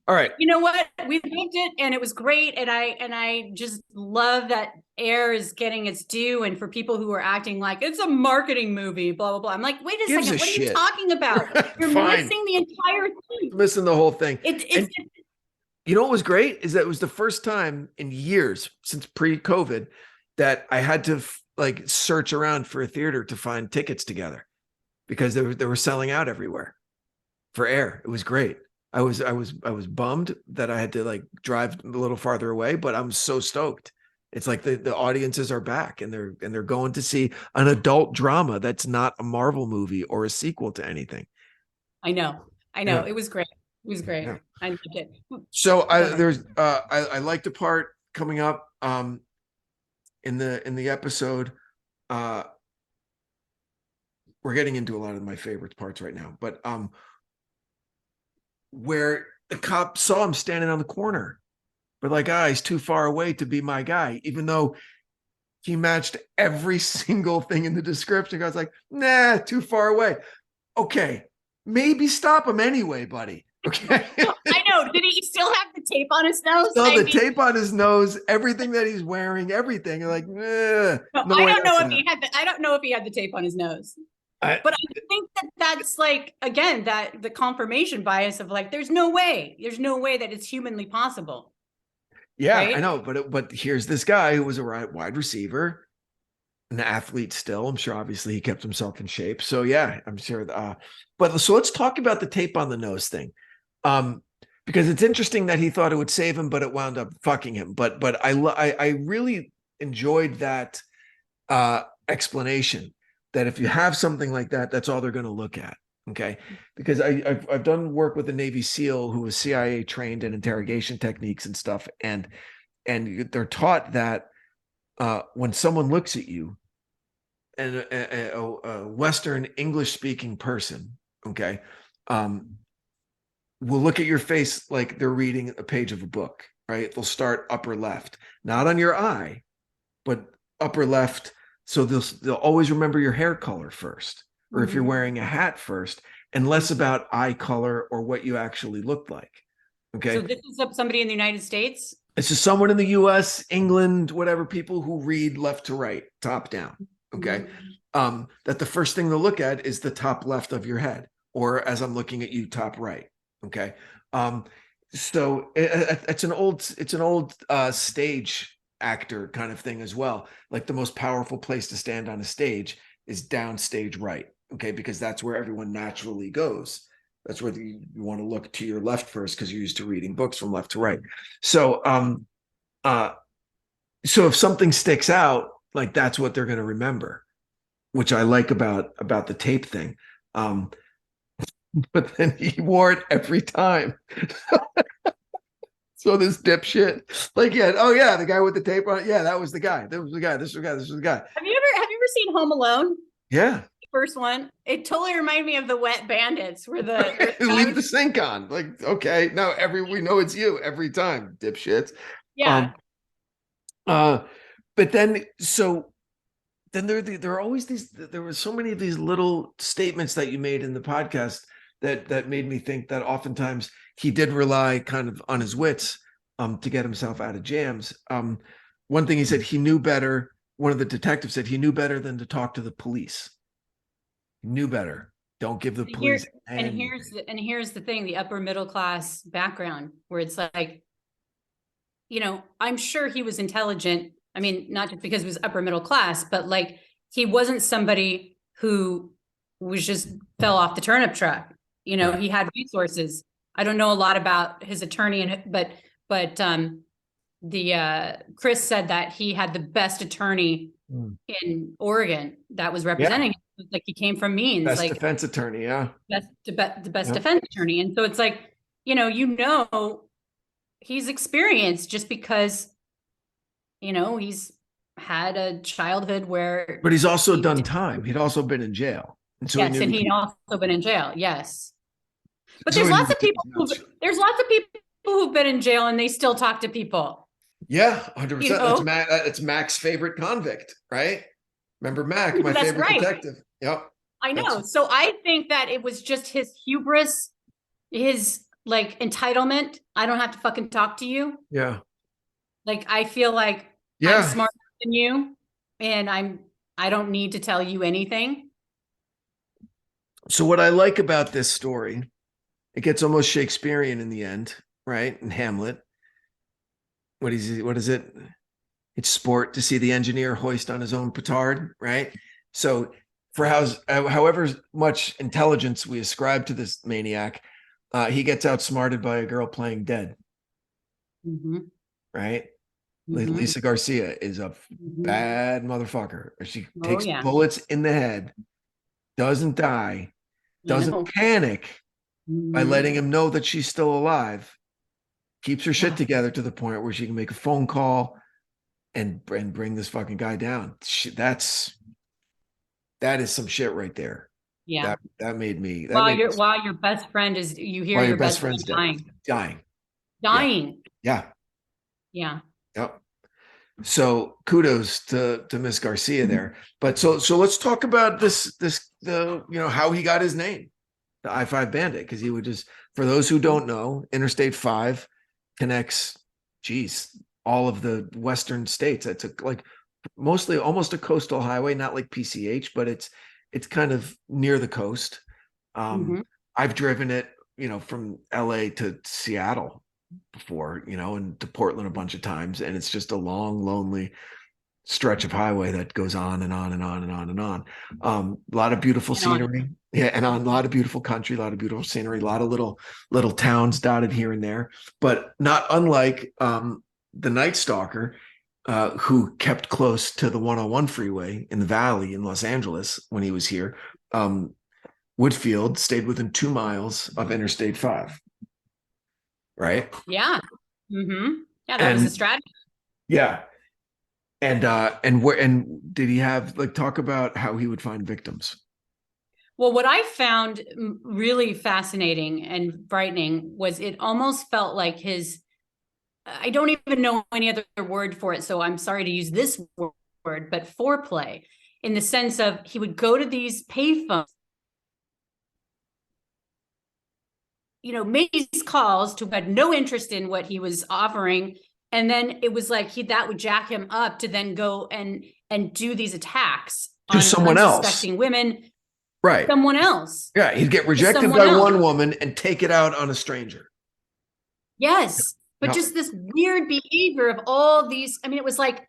All right. You know what? We loved it, and it was great. And I just love that Air is getting its due. And for people who are acting like it's a marketing movie, blah, blah, blah. I'm like, wait a second. What are you talking about? You're missing the entire thing. Missing the whole thing. You know what was great is that it was the first time in years since pre-COVID that I had to like search around for a theater to find tickets together, because they were selling out everywhere for Air. It was great. I was bummed that I had to like drive a little farther away, but I'm so stoked. It's like the audiences are back, and they're going to see an adult drama that's not a Marvel movie or a sequel to anything. I know. Yeah. It was great. Yeah. I liked it. So I liked the part coming up in the episode we're getting into a lot of my favorite parts right now, but where the cop saw him standing on the corner, but like, he's too far away to be my guy, even though he matched every single thing in the description. I was like, nah, too far away. Okay, maybe stop him anyway, buddy. Okay. I know. Did he still have the tape on his nose? Still the tape on his nose, everything that he's wearing, everything. You're like, no I don't know if he had I don't know if he had the tape on his nose. But I think that's like, again, that the confirmation bias of like, there's no way that it's humanly possible. Yeah, right? I know. But here's this guy who was a wide receiver, an athlete still. I'm sure obviously he kept himself in shape. So yeah, I'm sure. But so let's talk about the tape on the nose thing. Because it's interesting that he thought it would save him, but it wound up fucking him. But I really enjoyed that explanation, that if you have something like that, that's all they're going to look at. Okay. Because I've done work with a Navy SEAL who was CIA trained in interrogation techniques and stuff. And they're taught that when someone looks at you, and a Western English speaking person, okay, will look at your face like they're reading a page of a book, right? They'll start upper left, not on your eye, but upper left. So they'll always remember your hair color first, or if you're wearing a hat first, and less about eye color or what you actually looked like. Okay. So this is somebody in the United States? It's just someone in the US, England, whatever, people who read left to right, top down. Okay. That the first thing they'll look at is the top left of your head, or as I'm looking at you, top right. Okay. So it's an old stage actor kind of thing as well. Like the most powerful place to stand on a stage is down stage right. Okay. Because that's where everyone naturally goes. That's where you want to look to your left first, because you're used to reading books from left to right. So, so if something sticks out, like that's what they're going to remember, which I like about the tape thing. But then he wore it every time. So this dipshit, like, yeah, oh yeah, the guy with the tape on it. Yeah, that was the guy. That was the guy. This was the guy. This was the guy. Have you ever seen Home Alone? Yeah. First one. It totally reminded me of the Wet Bandits, where the leave the sink on. Like, okay, no, we know it's you every time, dipshits. Yeah. But then there are always these. There were so many of these little statements that you made in the podcast that made me think that oftentimes he did rely kind of on his wits to get himself out of jams. One thing he said, he knew better. One of the detectives said he knew better than to talk to the police. He knew better. Don't give the police. And here's the thing: the upper middle class background, where it's like, you know, I'm sure he was intelligent. I mean, not just because he was upper middle class, but like he wasn't somebody who was just fell off the turnip truck. You know, he had resources. I don't know a lot about his attorney, but Chris said that he had the best attorney in Oregon that was representing him. Like he came from means, best like defense attorney, the best defense attorney. And so it's like, he's experienced just because, he's had a childhood where. But he's also done time. He'd also been in jail. And so he'd also been in jail. Yes. But there's lots of people who've been in jail and they still talk to people. Yeah, 100%. That's Mac's favorite convict, right? Remember Mac, my favorite detective. Yep. I know. So I think that it was just his hubris, his like entitlement. I don't have to fucking talk to you. Yeah. Like I feel like I'm smarter than you, and I don't need to tell you anything. So what I like about this story, it gets almost Shakespearean in the end, right? In Hamlet. What is it? It's sport to see the engineer hoist on his own petard, right? So for however much intelligence we ascribe to this maniac, he gets outsmarted by a girl playing dead. Mm-hmm. Right? Mm-hmm. Lisa Garcia is a bad motherfucker. She takes bullets in the head, doesn't die, doesn't panic by letting him know that she's still alive, keeps her shit together to the point where she can make a phone call and bring this fucking guy down. That is some shit right there. Yeah. That made me. While your best friend is, you hear your best friend dying. Dying. Yeah. Yeah. Yep. So kudos to Miss Garcia there. But so let's talk about how he got his name, the I-5 Bandit, because he would just, for those who don't know, Interstate 5 connects, all of the western states. It's like mostly almost a coastal highway, not like PCH, but it's kind of near the coast. I've driven it, from LA to Seattle before, and to Portland a bunch of times, and it's just a long, lonely stretch of highway that goes on and on and on and on and on. A lot of beautiful scenery, and on a lot of beautiful country, a lot of beautiful scenery, a lot of little towns dotted here and there, but not unlike the Night Stalker, who kept close to the 101 freeway in the Valley in Los Angeles when he was here. Woodfield stayed within 2 miles of Interstate 5. Right? Yeah. Yeah, that was a strategy. Yeah. And did he have, talk about how he would find victims? Well, what I found really fascinating and frightening was it almost felt like I don't even know any other word for it, so I'm sorry to use this word, but foreplay, in the sense of he would go to these payphones, made these calls to had no interest in what he was offering. And then it was like that would jack him up to then go and do these attacks to on someone unsuspecting else. Women. Right. Someone else. Yeah. He'd get rejected by one woman and take it out on a stranger. Yes. But just this weird behavior of all these. I mean, it was like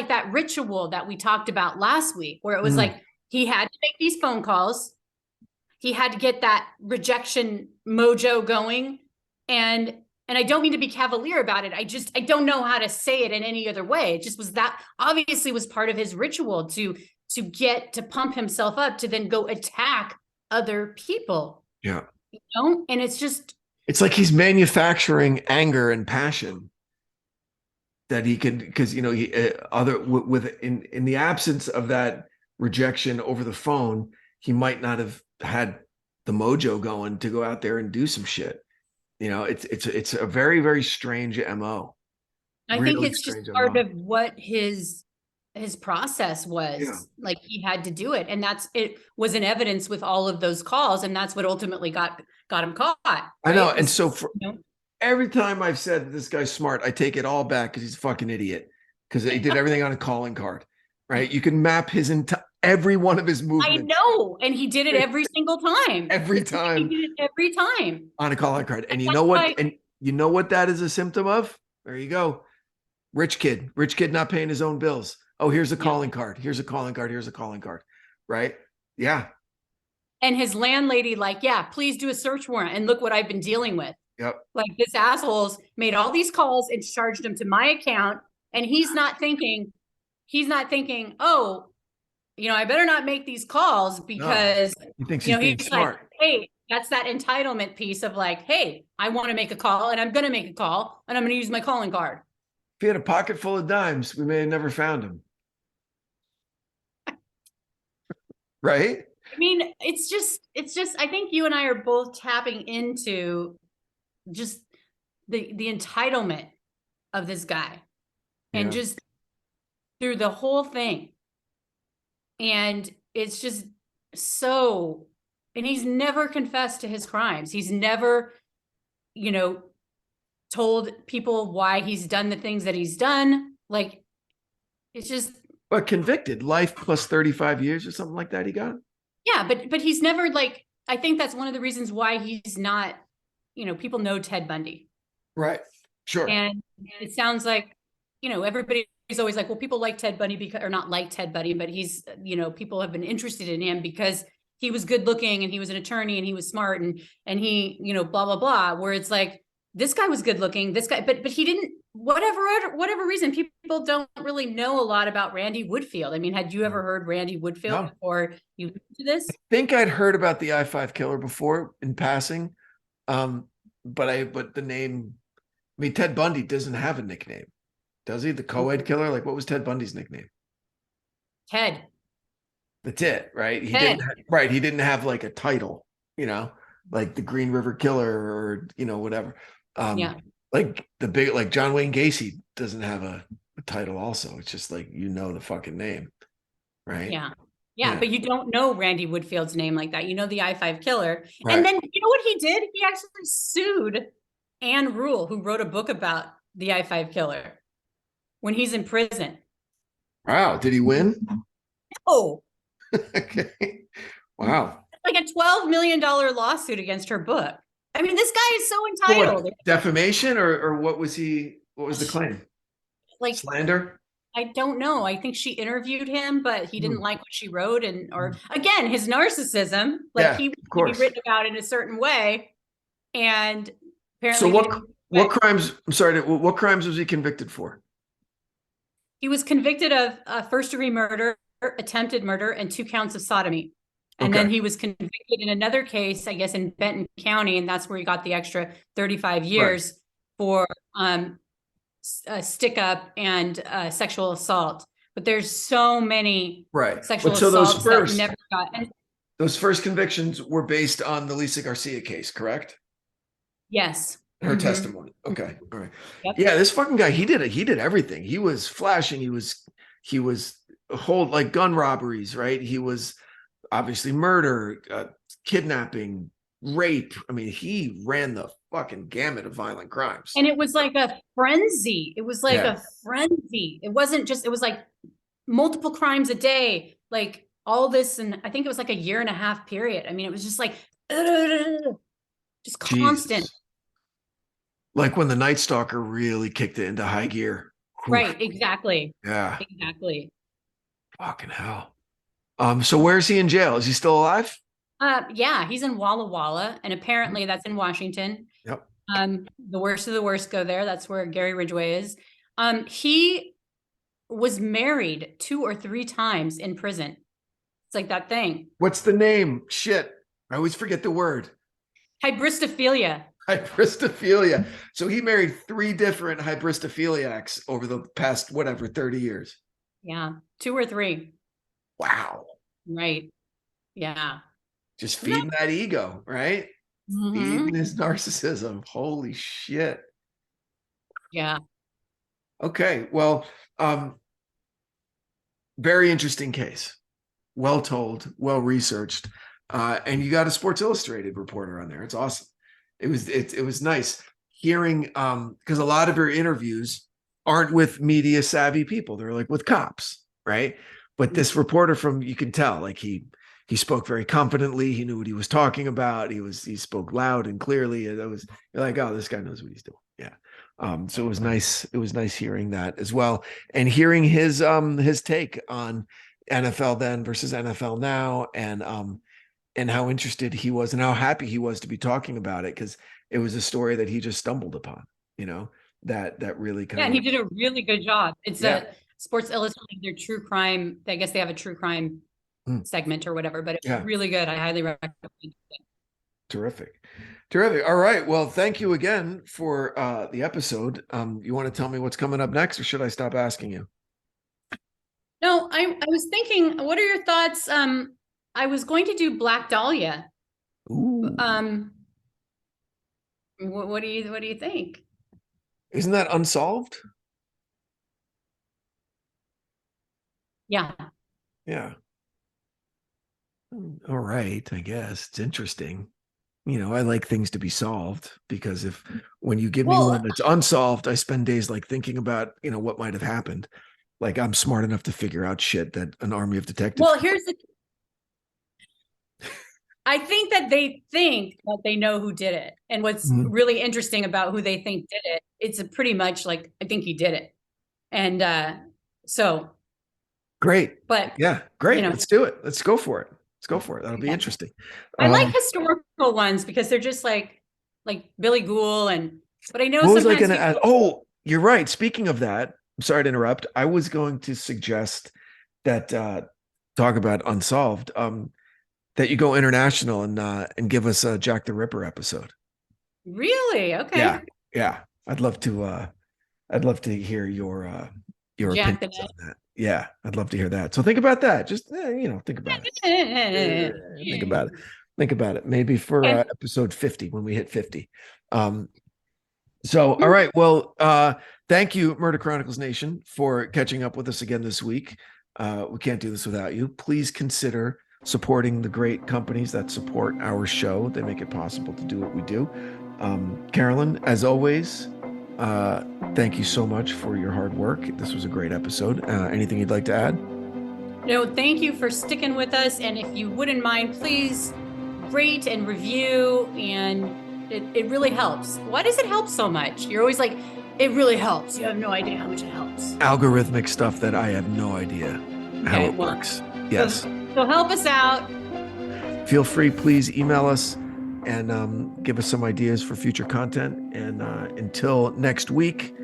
that ritual that we talked about last week, where it was like he had to make these phone calls. He had to get that rejection mojo going. And I don't mean to be cavalier about it. I don't know how to say it in any other way. It just was that obviously was part of his ritual to pump himself up to then go attack other people. Yeah. And it's like he's manufacturing anger and passion that he could, because, in the absence of that rejection over the phone, he might not have had the mojo going to go out there and do some shit. It's a very, very strange MO. I think it's just part of what his process was. Yeah. Like he had to do it. And it was in evidence with all of those calls. And that's what ultimately got him caught. Right? I know. And so every time I've said that this guy's smart, I take it all back because he's a fucking idiot. Because he did everything on a calling card, right? You can map every one of his movements. I know. And he did it every single time. Every time. He did it every time. On a calling card. And you know what? And you know what that is a symptom of? There you go. Rich kid not paying his own bills. Oh, here's a calling card. Here's a calling card. Here's a calling card. Right? Yeah. And his landlady, please do a search warrant. And look what I've been dealing with. Yep. Like this asshole's made all these calls and charged them to my account. And he's not thinking, oh, I better not make these calls because he thinks he's smart. Like, hey, that's that entitlement piece of like, hey, I want to make a call and I'm going to make a call and I'm going to use my calling card. If he had a pocket full of dimes, we may have never found him. Right? I mean, it's just, I think you and I are both tapping into just the entitlement of this guy and just through the whole thing. And it's just so, and he's never confessed to his crimes. He's never, told people why he's done the things that he's done. Like, it's just. But convicted, life plus 35 years or something like that he got? Yeah, but he's never I think that's one of the reasons why he's not, people know Ted Bundy. Right, sure. And it sounds like, everybody's always like, well, people like Ted Bundy or not like Ted Bundy, but he's, people have been interested in him because he was good looking and he was an attorney and he was smart and he, blah, blah, blah, where it's like, this guy was good looking, this guy, but he didn't, whatever reason, people don't really know a lot about Randy Woodfield. I mean, had you ever heard Randy Woodfield before you listened to this? I think I'd heard about the I-5 killer before in passing. But the name, Ted Bundy doesn't have a nickname. Does he? The co-ed killer? Like, what was Ted Bundy's nickname? Ted. That's it, right? He Head. didn't he didn't have like a title, like the Green River Killer or whatever. Yeah. Like like John Wayne Gacy doesn't have a title also. It's just like the fucking name, right? Yeah. Yeah, but you don't know Randy Woodfield's name like that. You know the I-5 killer. Right. And then you know what he did? He actually sued Anne Rule, who wrote a book about the I-5 killer when he's in prison. Wow. Did he win? Oh. Okay. Wow. Like a $12 million lawsuit against her book. I mean, this guy is so entitled. What, defamation or what was the claim? Like slander? I don't know. I think she interviewed him, but he didn't like what she wrote. Or again, his narcissism, like he would be written about in a certain way. And apparently. So what crimes, I'm sorry, what crimes was he convicted for? He was convicted of first-degree murder, attempted murder, and 2 counts of sodomy. And then he was convicted in another case, I guess, in Benton County, and that's where he got the extra 35 years for stick-up and sexual assault. But there's so many sexual assaults that he never got. And those first convictions were based on the Lisa Garcia case, correct? Yes. Her testimony. Okay. All right. Yep. Yeah, this fucking guy, he did everything. He was flashing. He was like gun robberies, right? He was obviously murder, kidnapping, rape. I mean, he ran the fucking gamut of violent crimes. And it was like a frenzy. It was like a frenzy. It wasn't just, it was like multiple crimes a day, like all this. And I think it was like a 1.5 year period. I mean, it was just like, just constant. Jesus. Like when the Night Stalker really kicked it into high gear. Right. Exactly. Yeah. Exactly. Fucking hell. So where's he in jail? Is he still alive? Yeah, he's in Walla Walla, and apparently that's in Washington. Yep. The worst of the worst go there. That's where Gary Ridgway is. He was married 2 or 3 times in prison. It's like that thing. What's the name? Shit. I always forget the word. Hybristophilia. Hybristophilia. So he married 3 different hybristophiliacs over the past, 30 years. Yeah. 2 or 3. Wow. Right. Yeah. Just feeding that ego, right? Feeding his narcissism. Holy shit. Yeah. Okay. Well, very interesting case. Well told, well researched. And you got a Sports Illustrated reporter on there. It's awesome. It was nice hearing, because a lot of her interviews aren't with media savvy people. They're like with cops, right? But this reporter you can tell, like he spoke very confidently. He knew what he was talking about. He spoke loud and clearly. And you're like, oh, this guy knows what he's doing. Yeah. So it was nice. It was nice hearing that as well. And hearing his take on NFL then versus NFL now, and how interested he was and how happy he was to be talking about it, because it was a story that he just stumbled upon, that really kind of. Yeah, and he did a really good job. It's a Sports Illustrated, their true crime. I guess they have a true crime segment or whatever, but it's really good. I highly recommend it. Terrific. All right. Well, thank you again for the episode. You want to tell me what's coming up next, or should I stop asking you? No, I was thinking, what are your thoughts? I was going to do Black Dahlia. Ooh. What do you think? Isn't that unsolved? Yeah. Yeah. All right. I guess it's interesting. I like things to be solved, because when you give me one that's unsolved, I spend days like thinking about, what might have happened. Like I'm smart enough to figure out shit that an army of detectives. Well, I think that they think that they know who did it. And what's really interesting about who they think did it, it's pretty much like, I think he did it. And so. Great. But yeah, great. Let's do it. Let's go for it. That'll be interesting. I like historical ones because they're just like Billy Ghoul but I know what was I sometimes going to add? Oh, you're right. Speaking of that, I'm sorry to interrupt. I was going to suggest that talk about Unsolved, that you go international and give us a Jack the Ripper episode. Really? Okay. Yeah. I'd love to hear your Jack opinions on that. Yeah, I'd love to hear that. So think about that. Just, think about it. Think about it. Think about it. Maybe for episode 50, when we hit 50. All right. Well, thank you, Murder Chronicles Nation, for catching up with us again this week. We can't do this without you. Please consider supporting the great companies that support our show. They make it possible to do what we do. Carolyn, as always, thank you so much for your hard work. This was a great episode. Anything you'd like to add? No, thank you for sticking with us. And if you wouldn't mind, please rate and review. And it really helps. Why does it help so much? You're always like, it really helps. You have no idea how much it helps. Algorithmic stuff that I have no idea how it works. Yes. So help us out. Feel free, please email us and give us some ideas for future content. And until next week,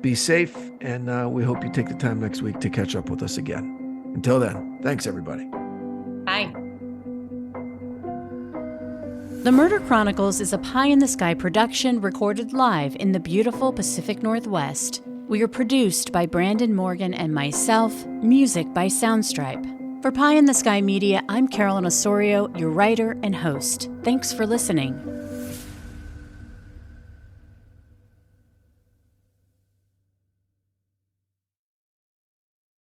be safe. And we hope you take the time next week to catch up with us again. Until then, thanks, everybody. Bye. The Murder Chronicles is a pie-in-the-sky production recorded live in the beautiful Pacific Northwest. We are produced by Brandon Morgan and myself, music by Soundstripe. For Pie in the Sky Media, I'm Carolyn Osorio, your writer and host. Thanks for listening.